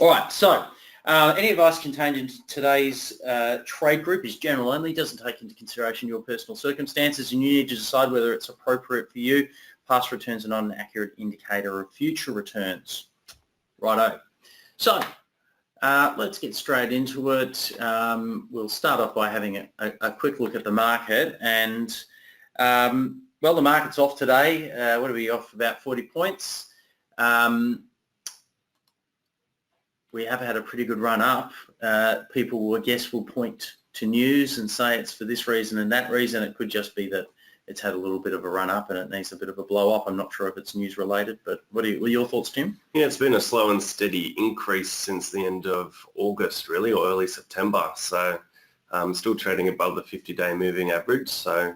All right, so any advice contained in today's trade group is general only, doesn't take into consideration your personal circumstances, and you need to decide whether it's appropriate for you. Past returns are not an accurate indicator of future returns. Righto. So let's get straight into it. We'll start off by having a quick look at the market, and well, the market's off today. What are we off? About 40 points. We have had a pretty good run up. People, I guess, will point to news and say it's for this reason and that reason. It could just be that it's had a little bit of a run up and it needs a bit of a blow up. I'm not sure if it's news related, but what are your thoughts, Tim? Yeah, it's been a slow and steady increase since the end of August, really, or early September. So still trading above the 50-day moving average. So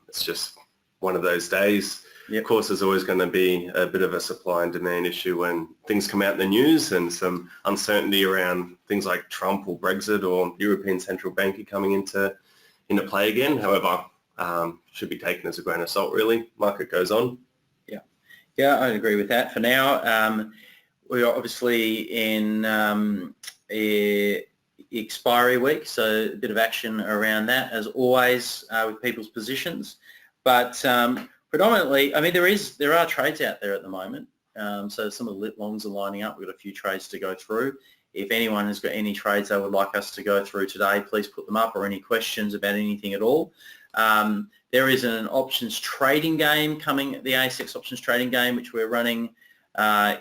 it's just one of those days. Yep. Of course, there's always going to be a bit of a supply and demand issue when things come out in the news and some uncertainty around things like Trump or Brexit or European Central Bank are coming into play again. However, should be taken as a grain of salt, really. Market goes on. Yeah, I agree with that. For now, we are obviously in expiry week, so a bit of action around that, as always, with people's positions. But predominantly, I mean, there are trades out there at the moment. So some of the lit longs are lining up. We've got a few trades to go through. If anyone has got any trades they would like us to go through today, please put them up, or any questions about anything at all. There is an options trading game coming, the ASX options trading game, which we're running,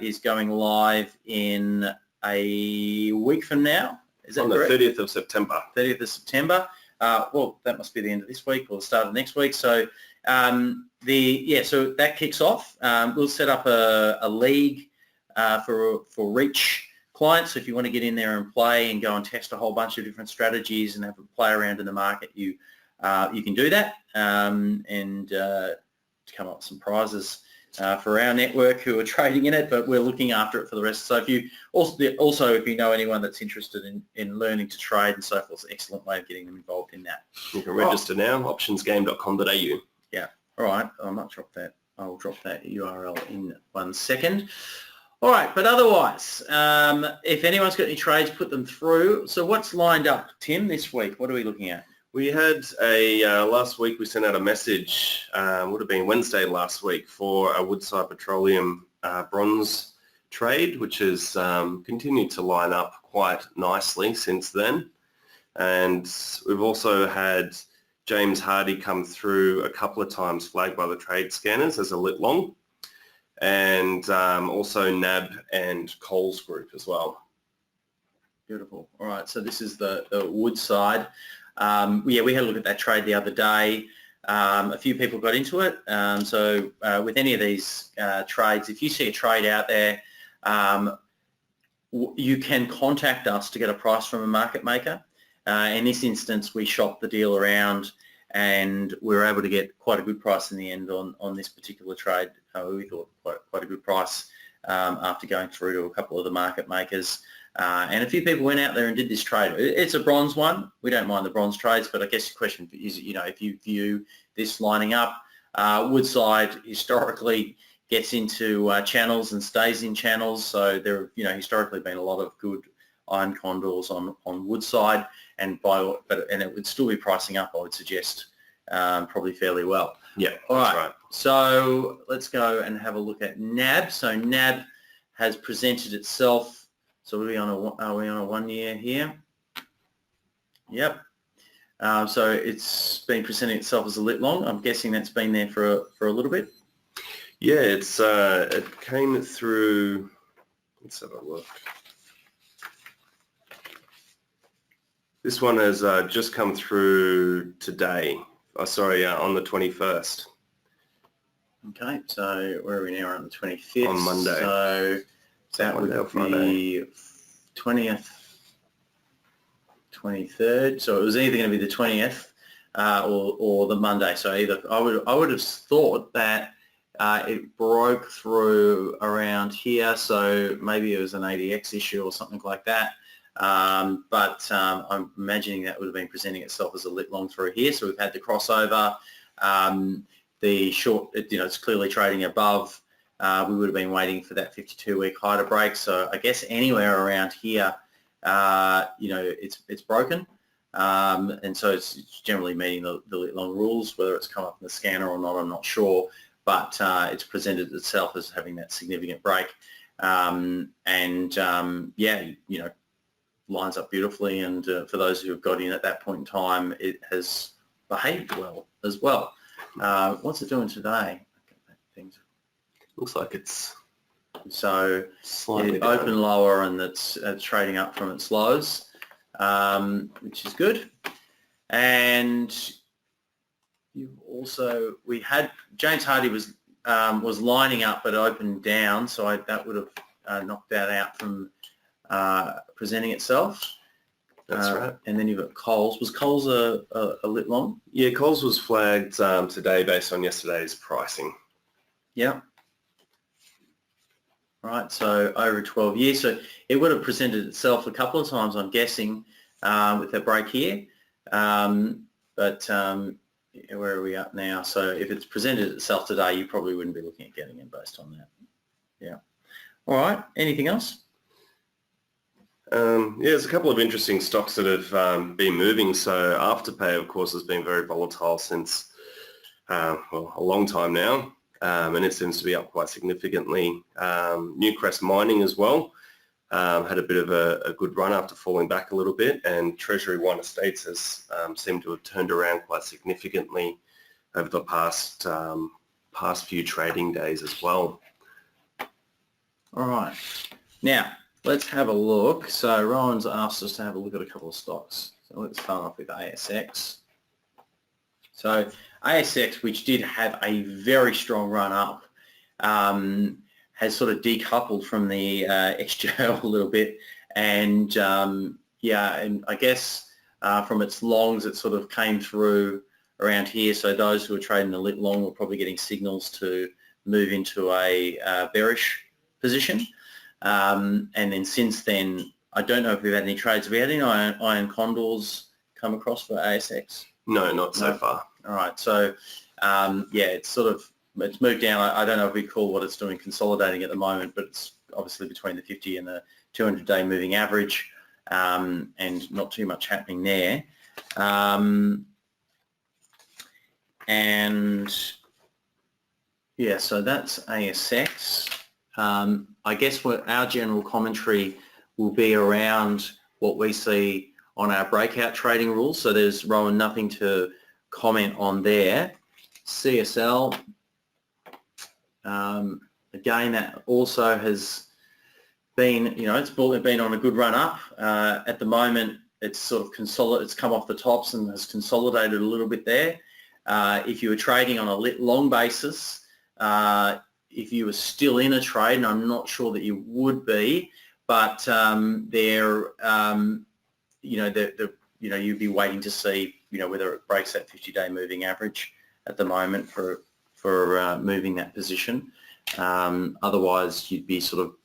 is going live in a week from now. Is that correct? On the 30th of September. 30th of September. Well, that must be the end of this week or the start of next week. So so that kicks off. We'll set up a league for reach clients. So if you want to get in there and play and go and test a whole bunch of different strategies and have a play around in the market, you can do that and come up with some prizes for our network who are trading in it, but we're looking after it for the rest. So if you also if you know anyone that's interested in learning to trade and so forth, it's an excellent way of getting them involved in that. You can register now, optionsgame.com.au. Yeah. All right. I might drop that. I'll drop that URL in 1 second. All right. But otherwise, if anyone's got any trades, put them through. So what's lined up, Tim, this week? What are we looking at? We had last week we sent out a message, would have been Wednesday last week, for a Woodside Petroleum bronze trade, which has continued to line up quite nicely since then. And we've also had James Hardy come through a couple of times, flagged by the trade scanners as a lit long, and also NAB and Coles Group as well. Beautiful. All right, so this is the Woodside. We had a look at that trade the other day. A few people got into it. So with any of these trades, if you see a trade out there, you can contact us to get a price from a market maker. In this instance, we shopped the deal around and we were able to get quite a good price in the end on this particular trade. We thought quite a good price after going through to a couple of the market makers. And a few people went out there and did this trade. It's a bronze one. We don't mind the bronze trades, but I guess the question is, if you view this lining up, Woodside historically gets into channels and stays in channels. So there have, historically been a lot of good iron condors on Woodside, and it would still be pricing up, I would suggest, probably fairly well. Yeah, all right. Right. So let's go and have a look at NAB. So NAB has presented itself. So are we on a 1 year here? Yep. So it's been presenting itself as a lit long. I'm guessing that's been there for a little bit. Yeah, it came through. Let's have a look. This one has just come through today. On the 21st. Okay, so where are we now? We're on the 25th. On Monday. So that would be 20th, 23rd. So it was either going to be the 20th or the Monday. So either I would have thought that it broke through around here. So maybe it was an ADX issue or something like that. But I'm imagining that would have been presenting itself as a lit long through here. So we've had the crossover. The short, it's clearly trading above we would have been waiting for that 52-week high to break. So I guess anywhere around here, it's broken. And so it's generally meeting the LITT long rules. Whether it's come up in the scanner or not, I'm not sure, but it's presented itself as having that significant break. Lines up beautifully, and for those who have got in at that point in time, it has behaved well as well. What's it doing today? Things Looks like it's so slightly it opened lower, and it's trading up from its lows, which is good. And we had James Hardy was lining up but opened down, so that would have knocked that out from presenting itself. That's right. And then you've got Coles. Was Coles a LITT long? Yeah, Coles was flagged today based on yesterday's pricing. Yeah. Right, so over 12 years. So it would have presented itself a couple of times, I'm guessing, with that break here. Where are we up now? So if it's presented itself today, you probably wouldn't be looking at getting it based on that. Yeah. All right. Anything else? There's a couple of interesting stocks that have been moving. So Afterpay, of course, has been very volatile since a long time now, and it seems to be up quite significantly. Newcrest Mining as well had a bit of a good run after falling back a little bit, and Treasury One Estates has seemed to have turned around quite significantly over the past few trading days as well. All right. Now, let's have a look. So Rowan's asked us to have a look at a couple of stocks. So let's start off with ASX. So ASX, which did have a very strong run up, has sort of decoupled from the XGO a little bit. And and I guess from its longs, it sort of came through around here. So those who are trading the LITT long were probably getting signals to move into a bearish position. And then since then, I don't know if we've had any trades. Have we had any iron condors come across for ASX? No, not so far. All right. So, it's moved down. I don't know if we call what it's doing consolidating at the moment, but it's obviously between the 50 and the 200-day moving average, and not too much happening there. So that's ASX. I guess what our general commentary will be around what we see on our breakout trading rules. So there's, Rowan, nothing to comment on there. CSL, again, that also has been, it's been on a good run up. At the moment, it's sort of it's come off the tops and has consolidated a little bit there. If you were trading on a LITT long basis, if you were still in a trade, and I'm not sure that you would be, but you'd be waiting to see, whether it breaks that 50-day moving average at the moment for moving that position. Otherwise, you'd be sort of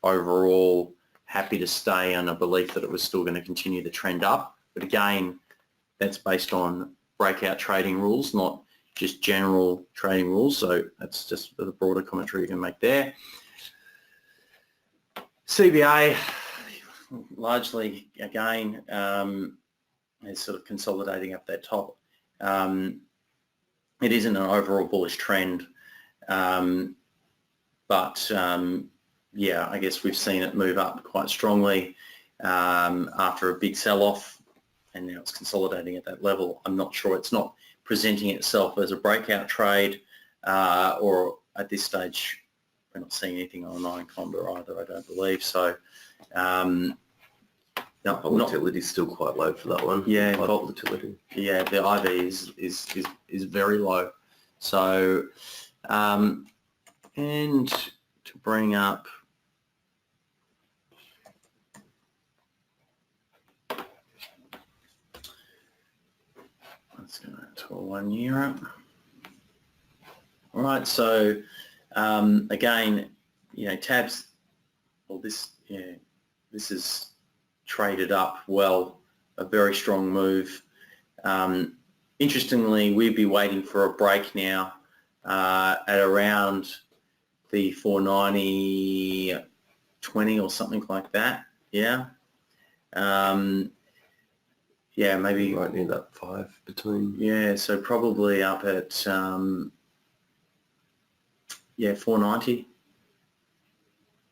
overall happy to stay on a belief that it was still going to continue the trend up. But again, that's based on breakout trading rules, not just general trading rules. So that's just the broader commentary you can make there. CBA, largely, again, is sort of consolidating up that top. It isn't an overall bullish trend, I guess we've seen it move up quite strongly after a big sell-off, and now it's consolidating at that level. I'm not sure, it's not presenting itself as a breakout trade, or at this stage we're not seeing anything on iron condor either, I don't believe. So volatility is still quite low for that one. Yeah, volatility. Yeah, the IV is very low. So and to bring up, let's go to a 1 year up. All right, so again, tabs, this is traded up well, a very strong move. Interestingly, we'd be waiting for a break now at around the 490.20 or something like that. Yeah. Yeah, maybe right near that 5 between. Yeah, so probably up at 490,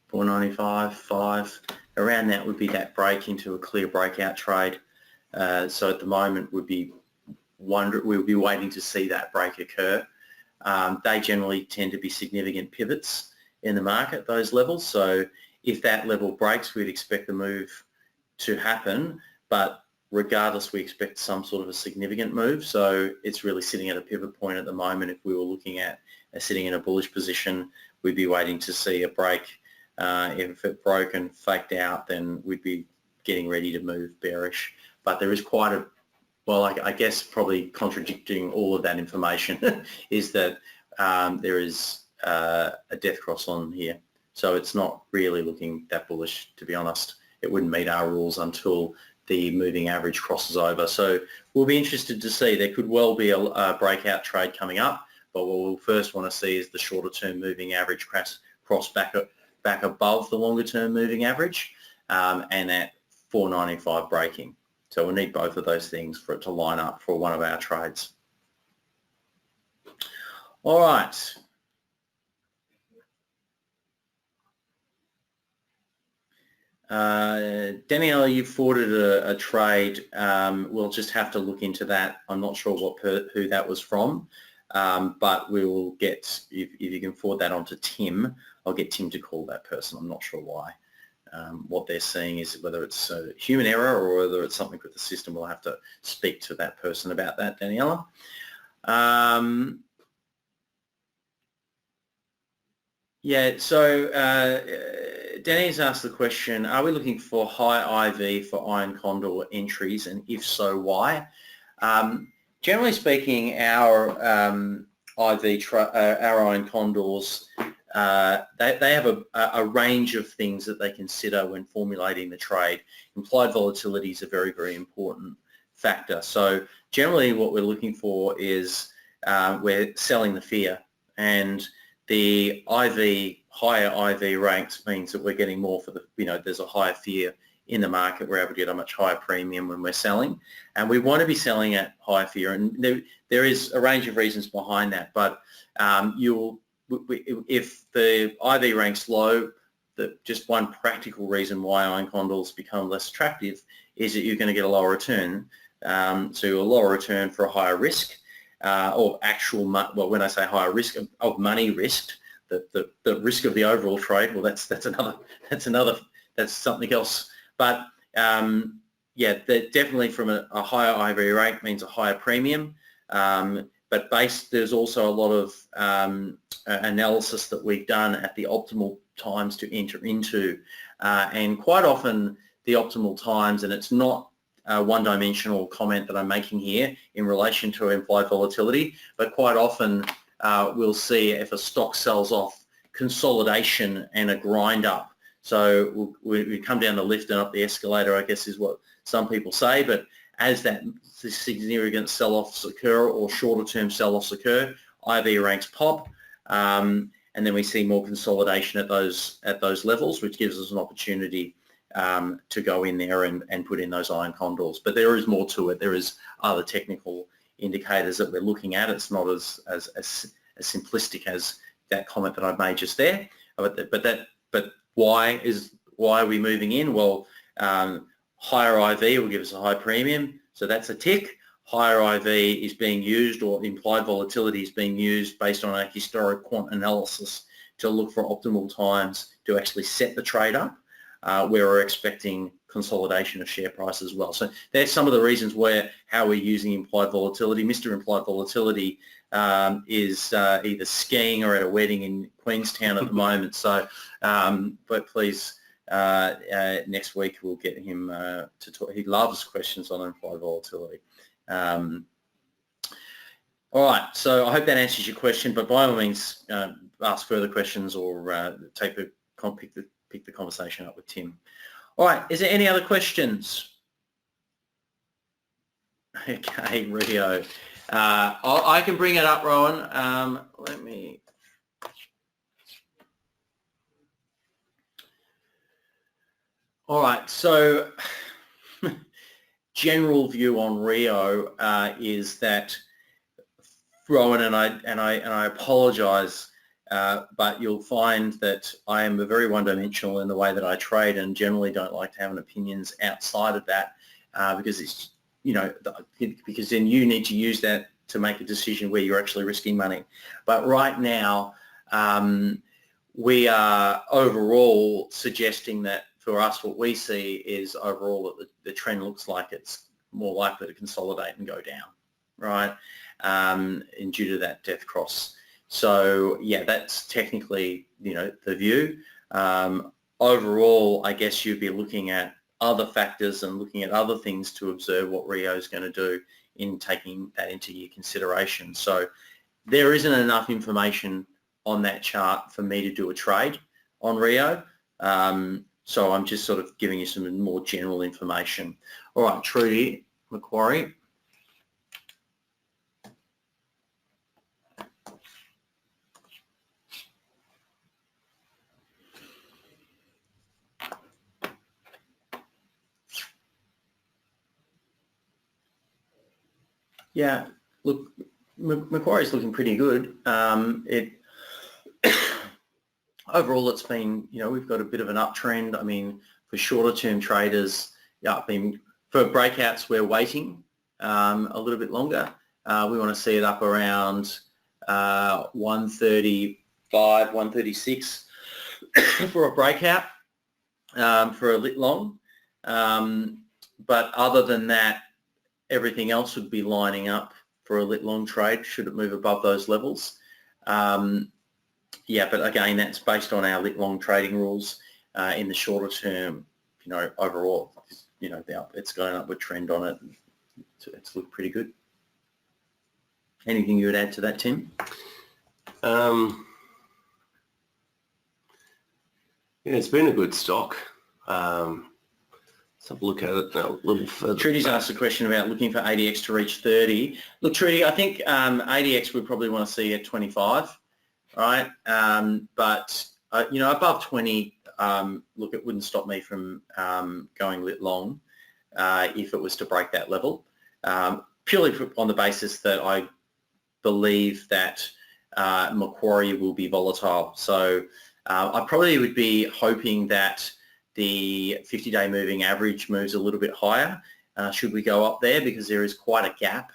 495, 5. Around that would be that break into a clear breakout trade. So at the moment we'll be waiting to see that break occur. They generally tend to be significant pivots in the market, those levels. So if that level breaks, we'd expect the move to happen, but regardless, we expect some sort of a significant move. So it's really sitting at a pivot point at the moment. If we were looking at sitting in a bullish position, we'd be waiting to see a break. If it broke and faked out, then we'd be getting ready to move bearish. But there is quite a, well, I guess probably contradicting all of that information is that there is a death cross on here. So it's not really looking that bullish, to be honest. It wouldn't meet our rules until the moving average crosses over. So we'll be interested to see. There could well be a breakout trade coming up, but what we'll first want to see is the shorter term moving average cross back above the longer term moving average, and at 495 breaking. So we'll need both of those things for it to line up for one of our trades. All right. Danielle, you've forwarded a trade. We'll just have to look into that. I'm not sure who that was from, but we will get, if you can forward that on to Tim, I'll get Tim to call that person. I'm not sure why. What they're seeing is whether it's a human error or whether it's something with the system. We'll have to speak to that person about that, Daniela. Yeah, so Danny's asked the question, are we looking for high IV for iron condor entries, and if so, why? Generally speaking, our iron condors, they have a range of things that they consider when formulating the trade. Implied volatility is a very, very important factor. So generally what we're looking for is we're selling the fear, and the higher IV ranks means that we're getting more for the, there's a higher fear in the market. We're able to get a much higher premium when we're selling, and we want to be selling at higher fear. And there is a range of reasons behind that, but if the IV ranks low, just one practical reason why iron condors become less attractive is that you're going to get a lower return. So a lower return for a higher risk, or actual, well, when I say higher risk of money risked, the risk of the overall trade, well, that's something else. But yeah, definitely from a higher IV rate means a higher premium. But there's also a lot of analysis that we've done at the optimal times to enter into, and quite often the optimal times, and it's not a one-dimensional comment that I'm making here in relation to implied volatility, but quite often we'll see if a stock sells off consolidation and a grind up. So we come down the lift and up the escalator, I guess is what some people say, but as that significant sell-offs occur or shorter-term sell-offs occur, IV ranks pop, and then we see more consolidation at those levels, which gives us an opportunity to go in there and put in those iron condors. But there is more to it. There is other technical indicators that we're looking at. It's not as simplistic as that comment that I've made just there. But why are we moving in? Well, higher IV will give us a high premium, so that's a tick. Higher IV is being used, or implied volatility is being used based on a historic quant analysis to look for optimal times to actually set the trade up, where we're expecting consolidation of share price as well. So there's some of the reasons how we're using implied volatility. Mr. Implied Volatility is either skiing or at a wedding in Queenstown at the moment. So, but please, next week we'll get him to talk. He loves questions on implied volatility. All right, so I hope that answers your question, but by all means, ask further questions or pick the conversation up with Tim. All right, is there any other questions? Okay, Rio. I can bring it up, Rowan. Let me... All right, so general view on Rio is that, Rowan, and I apologise, but you'll find that I am very one-dimensional in the way that I trade, and generally don't like to have opinions outside of that, because it's, because then you need to use that to make a decision where you're actually risking money. But right now, we are overall suggesting that for us, what we see is overall that the trend looks like it's more likely to consolidate and go down, right? And due to that death cross. So yeah, that's technically, the view. Overall, I guess you'd be looking at other factors and looking at other things to observe what Rio is going to do in taking that into your consideration. So there isn't enough information on that chart for me to do a trade on Rio. So I'm just sort of giving you some more general information. All right, Trudy, Macquarie. Yeah, look, Macquarie's looking pretty good. Overall, it's been, we've got a bit of an uptrend. I mean, for shorter term traders, for breakouts, we're waiting a little bit longer. We want to see it up around 135, 136 for a breakout for a lit long. But other than that, everything else would be lining up for a lit long trade should it move above those levels. Yeah, but again, that's based on our lit long trading rules. In the shorter term, overall, it's got an upward trend on it. It's looked pretty good. Anything you would add to that, Tim? Yeah, it's been a good stock. Let's have a look at it a little further. Trudy's asked a question about looking for ADX to reach 30. Look, Trudy, I think ADX would probably want to see at 25, right? But, above 20, look, it wouldn't stop me from going lit long if it was to break that level, purely on the basis that I believe that Macquarie will be volatile. So I probably would be hoping that the 50-day moving average moves a little bit higher should we go up there, because there is quite a gap.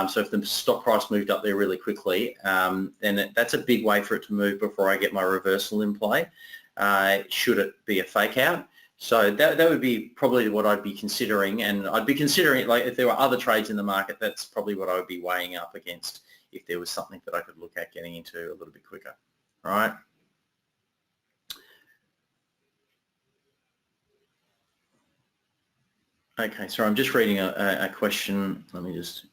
So if the stock price moved up there really quickly, then that's a big way for it to move before I get my reversal in play, should it be a fake out. So that would be probably what I'd be considering, and I'd be considering, like, if there were other trades in the market, that's probably what I would be weighing up against if there was something that I could look at getting into a little bit quicker. All right. Okay, so I'm just reading a question. Let me just...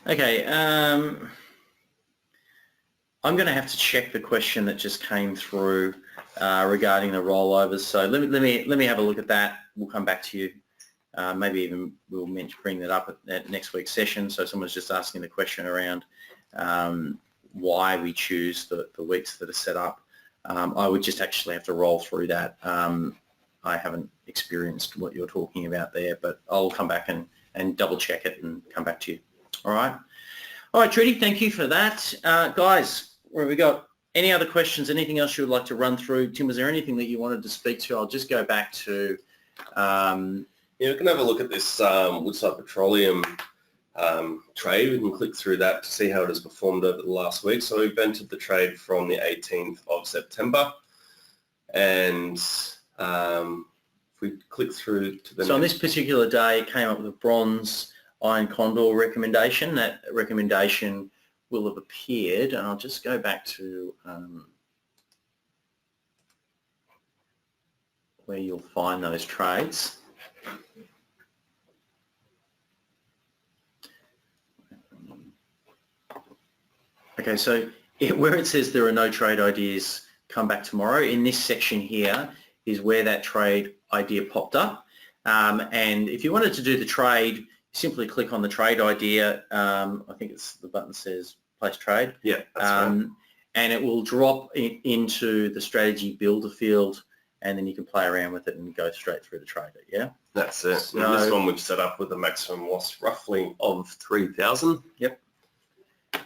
Okay, I'm going to have to check the question that just came through regarding the rollovers. So let me have a look at that. We'll come back to you. Maybe even we'll bring that up at next week's session. So someone's just asking the question around why we choose the weeks that are set up. I would just actually have to roll through that. I haven't experienced what you're talking about there, but I'll come back and double check it and come back to you. All right. All right, Trudy, thank you for that. Guys, what have we got? Any other questions? Anything else you would like to run through? Tim, was there anything that you wanted to speak to? I'll just go back to... Yeah, we can have a look at this Woodside Petroleum trade. We can click through that to see how it has performed over the last week. So we've entered the trade from the 18th of September. And if we click through to the... So on this particular day, it came up with a bronze iron condor recommendation. That recommendation will have appeared, and I'll just go back to where you'll find those trades. Okay, so where it says there are no trade ideas, come back tomorrow, in this section here, is where that trade idea popped up. And if you wanted to do the trade, simply click on the trade idea. I think the button says place trade. Yeah, that's right. And it will drop into the strategy builder field, and then you can play around with it and go straight through the trader. Yeah, that's it. So, and this one we've set up with a maximum loss roughly of 3,000. Yep.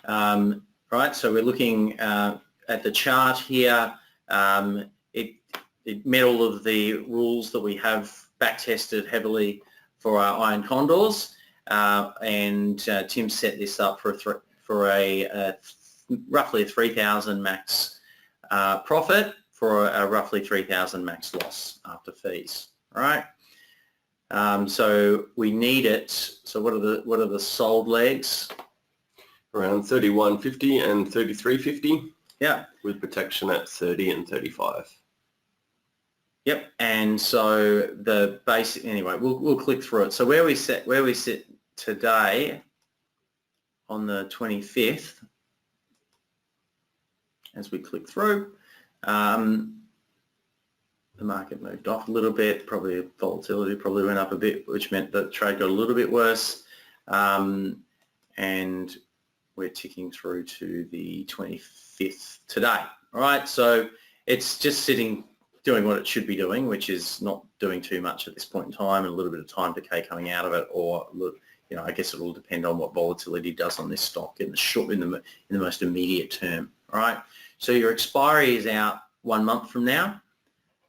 Right. So we're looking at the chart here. It met all of the rules that we have back tested heavily for our iron condors, and Tim set this up for a roughly a 3,000 max profit for a roughly 3,000 max loss after fees. All right. So we need it. So what are the sold legs? Around 31.50 and 33.50. Yeah. With protection at 30 and 35. Yep. And so the basic, anyway, we'll click through it. So where we sit today on the 25th, as we click through, the market moved off a little bit, probably volatility probably went up a bit, which meant that trade got a little bit worse. And we're ticking through to the 25th today. All right, so it's just sitting, doing what it should be doing, which is not doing too much at this point in time, and a little bit of time decay coming out of it, or I guess it will depend on what volatility does on this stock in the most immediate term. All right, so your expiry is out 1 month from now.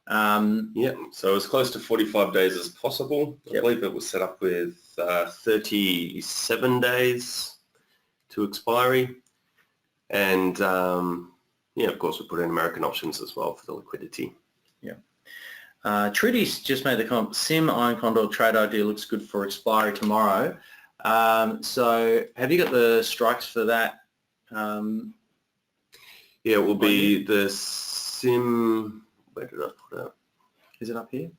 Yeah, so as close to 45 days as possible. I believe it was set up with 37 days to expiry, and of course we put in American options as well for the liquidity. Yeah. Trudy's just made the comment, Sim Iron Condor trade idea looks good for expiry tomorrow. So have you got the strikes for that? Yeah, it will be the Sim, where did I put it? Is it up here?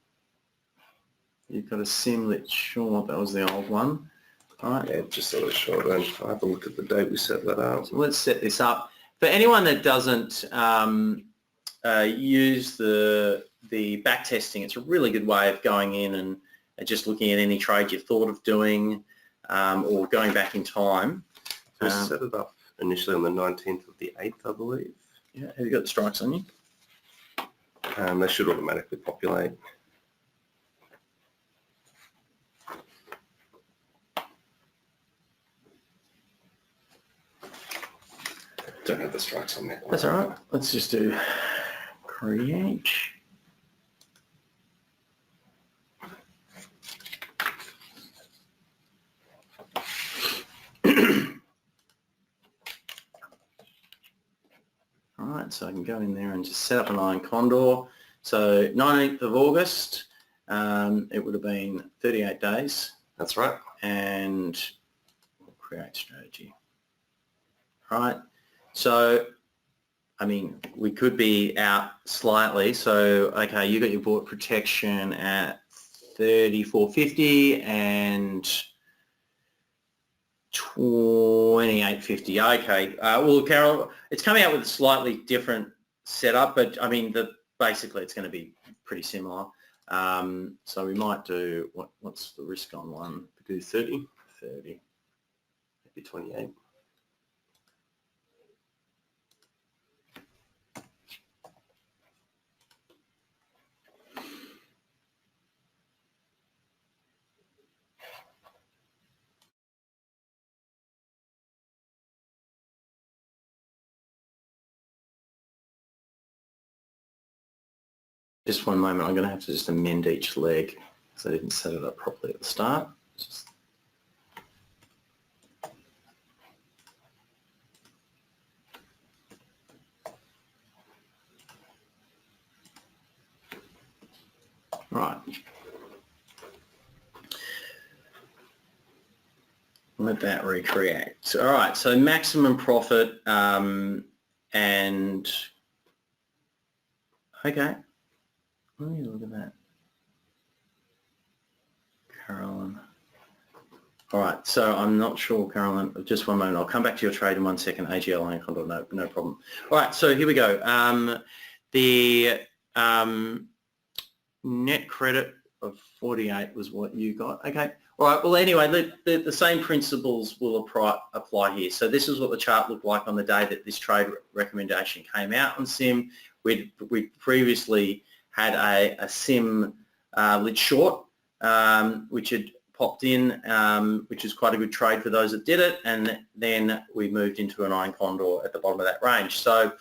You've got a Sim LITT short, that was the old one. All right. Yeah, just a little short then. I'll have a look at the date we set that up. So let's set this up. For anyone that doesn't use the back testing, it's a really good way of going in and just looking at any trade you thought of doing, or going back in time. So we set it up initially on the 19th of the 8th, I believe. Yeah, have you got the strikes on you? They should automatically populate. Don't have the strikes on there. That's all right. Let's just do create. All right, so I can go in there and just set up an iron condor. So 19th of August, it would have been 38 days. That's right. And we'll create strategy. All right. So, I mean, we could be out slightly. So, okay, you got your bought protection at 34.50 and 28.50. Okay. Well, Carol, it's coming out with a slightly different setup, but I mean, basically it's going to be pretty similar. So we might do, what's the risk on one? We do 30. 30. Maybe 28. Just one moment, I'm going to have to just amend each leg because I didn't set it up properly at the start. Right. Let that recreate. All right, so maximum profit and okay. Let me look at that. Carolyn. All right, so I'm not sure, Carolyn, just one moment. I'll come back to your trade in 1 second. AGL Iron Condor, no problem. All right, so here we go. net credit of 48 was what you got. Okay. All right. Well, anyway, the same principles will apply here. So this is what the chart looked like on the day that this trade recommendation came out on SIM. We previously had a SIM LITT short, which had popped in, which is quite a good trade for those that did it. And then we moved into an iron condor at the bottom of that range. So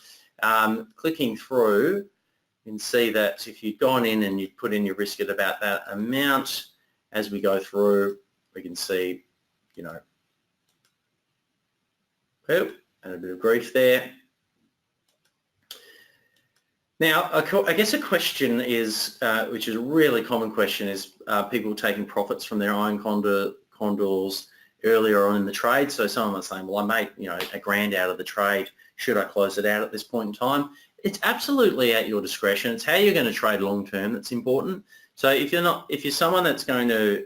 clicking through, you can see that if you'd gone in and you'd put in your risk at about that amount, as we go through, we can see, you know, and a bit of grief there. Now, I guess a question is, which is a really common question, is people taking profits from their iron condors earlier on in the trade. So someone was saying, well, I made, you know, $1,000 out of the trade. Should I close it out at this point in time? It's absolutely at your discretion. It's how you're going to trade long term that's important. So if you're someone that's going to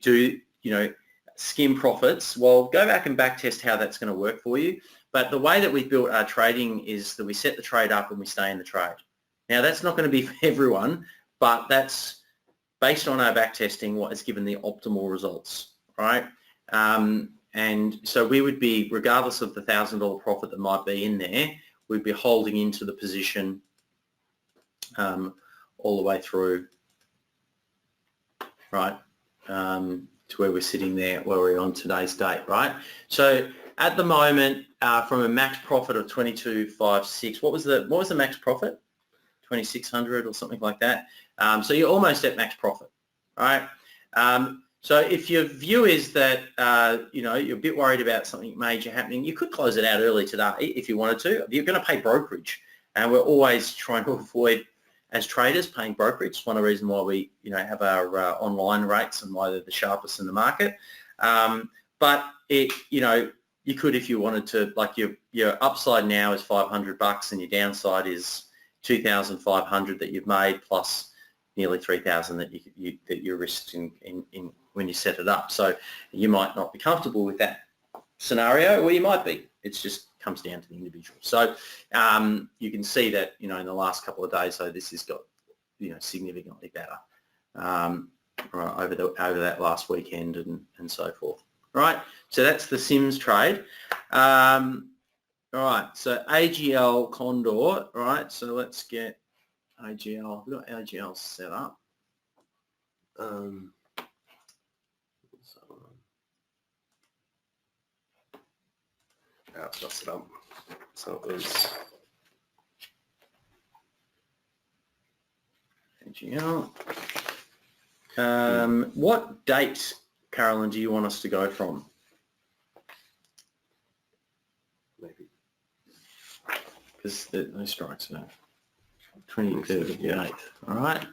do, you know, skim profits, well, go back and back test how that's going to work for you. But the way that we built our trading is that we set the trade up and we stay in the trade. Now, that's not going to be for everyone, but that's based on our back testing what has given the optimal results, right? And so we would be, regardless of the $1,000 profit that might be in there, we'd be holding into the position all the way through, right, to where we're sitting there, where we're on today's date, right? So at the moment, from a max profit of 22.56, what was the max profit? 2,600 or something like that. So you're almost at max profit, right? So if your view is that, you know, you're a bit worried about something major happening, you could close it out early today if you wanted to. You're going to pay brokerage, and we're always trying to avoid, as traders, paying brokerage. It's one of the reasons why we, you know, have our online rates and why they're the sharpest in the market. But it, you know, you could, if you wanted to, like your upside now is $500 and your downside is 2,500 that you've made plus nearly 3,000 that you're risking in when you set it up. So you might not be comfortable with that scenario, or you might be. It just comes down to the individual. So you can see that, you know, in the last couple of days, so this has got, you know, significantly better right, over that last weekend and so forth. All right, so that's the Sims trade. All right, so AGL Condor. All right, so let's get AGL. We've got AGL set up. I've got set up. So it was AGL. What date, Carolyn, do you want us to go from? maybe Because those strikes are 23rd of the 8th. All right.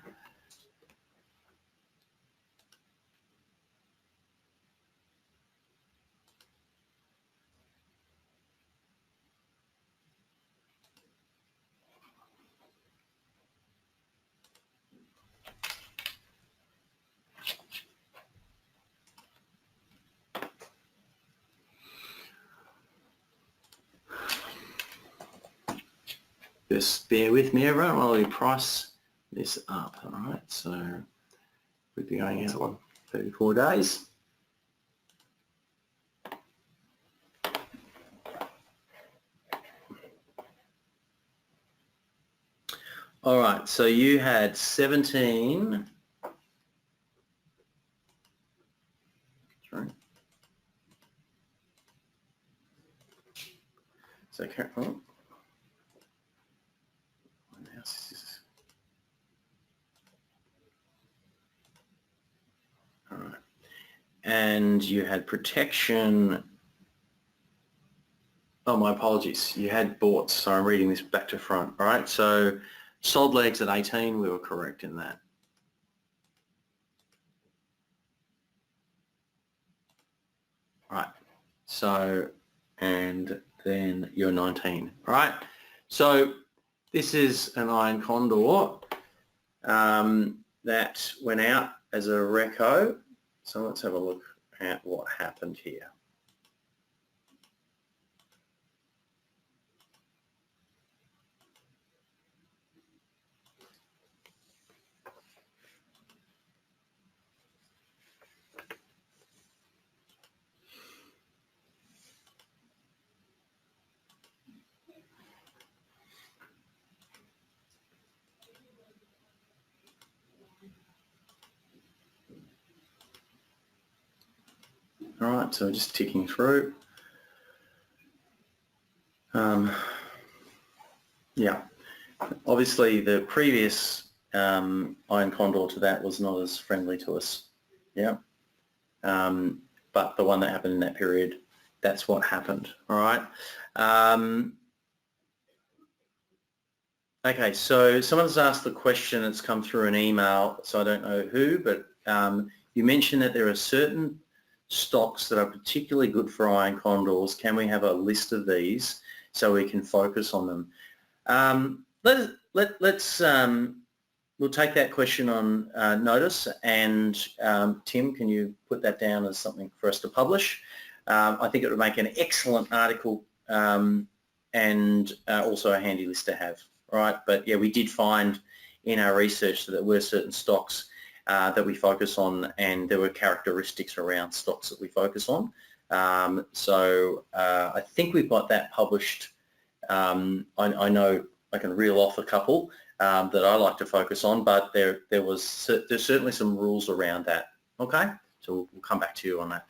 Just bear with me, everyone, while we price this up. All right, so we'd be going out on 34 days. All right, so you had 17. Sorry. So, oh. All right. And you had protection. Oh, my apologies. You had bought, so I'm reading this back to front. All right, so sold legs at 18, we were correct in that. All right, so, and then you're 19. All right, so this is an iron condor that went out as a reco. So let's have a look at what happened here. All right, so just ticking through. Yeah, obviously the previous iron condor to that was not as friendly to us. Yeah, but the one that happened in that period, that's what happened. All right. Okay, so someone's asked the question, it's come through an email, so I don't know who, but you mentioned that there are certain stocks that are particularly good for iron condors. Can we have a list of these so we can focus on them? We'll take that question on notice, and Tim, can you put that down as something for us to publish? I think it would make an excellent article and also a handy list to have. Right, but yeah, we did find in our research that there were certain stocks that we focus on, and there were characteristics around stocks that we focus on. So I think we've got that published. I know I can reel off a couple that I like to focus on, but there's certainly some rules around that. Okay, so we'll come back to you on that.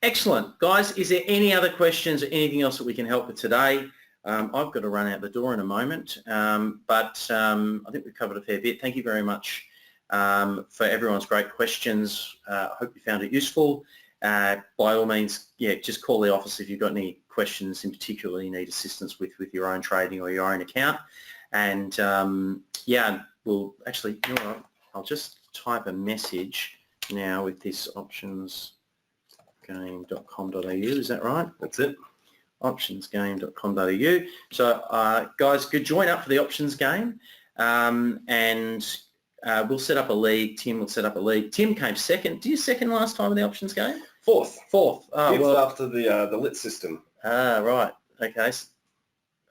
Excellent, guys. Is there any other questions or anything else that we can help with today? I've got to run out the door in a moment, but I think we've covered a fair bit. Thank you very much for everyone's great questions. I hope you found it useful. By all means, yeah, just call the office if you've got any questions in particular you need assistance with your own trading or your own account. And yeah, we'll actually, you know what, I'll just type a message now with this optionsgame.com.au. Is that right? That's it. optionsgame.com.au. So guys, good, join up for the options game, and we'll set up a league. Tim will set up a league. Tim came second. Did you second last time in the options game? Fourth. Oh, well, after the LITT system. Right. Okay.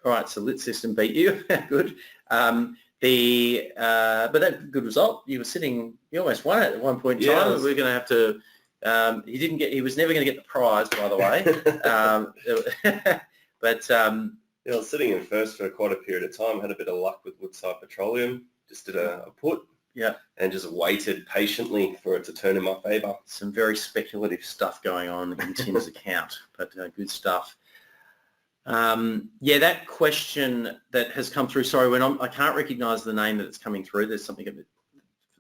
All right. So LITT system beat you. Good. But that's a good result. You almost won it at one point in time. We're going to have to. He was never going to get the prize, by the way. But I was sitting in first for quite a period of time. Had a bit of luck with Woodside Petroleum. Just did a put. Yeah. And just waited patiently for it to turn in my favour. Some very speculative stuff going on in Tim's account, but good stuff. Yeah, that question that has come through. Sorry, I can't recognise the name that it's coming through. There's something for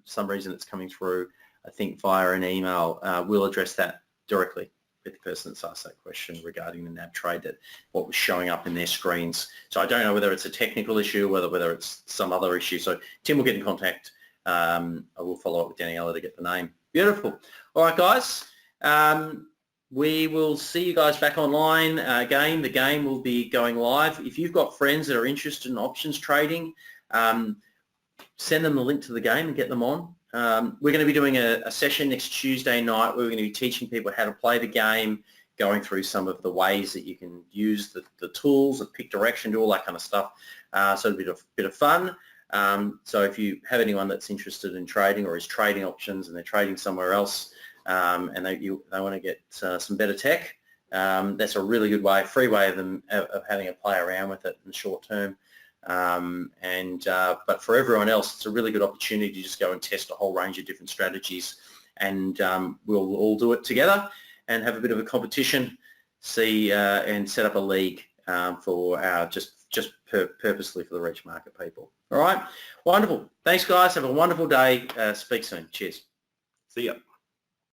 some reason it's coming through. I think via an email. We'll address that directly with the person that's asked that question regarding the NAB trade, that what was showing up in their screens. So I don't know whether it's a technical issue, whether it's some other issue. So Tim will get in contact. I will follow up with Daniela to get the name. Beautiful. All right, guys. We will see you guys back online again. The game will be going live. If you've got friends that are interested in options trading, send them the link to the game and get them on. We're going to be doing a session next Tuesday night where we're going to be teaching people how to play the game, going through some of the ways that you can use the tools, the pick direction, do all that kind of stuff. So it'll be a bit of fun. So if you have anyone that's interested in trading or is trading options and they're trading somewhere else and they want to get some better tech, that's a really good way, free way of having a play around with it in the short term. But for everyone else, it's a really good opportunity to just go and test a whole range of different strategies, and we'll all do it together and have a bit of a competition, and set up a league for our purposely for the Reach Market people. All right, wonderful. Thanks, guys. Have a wonderful day. Speak soon. Cheers. See ya.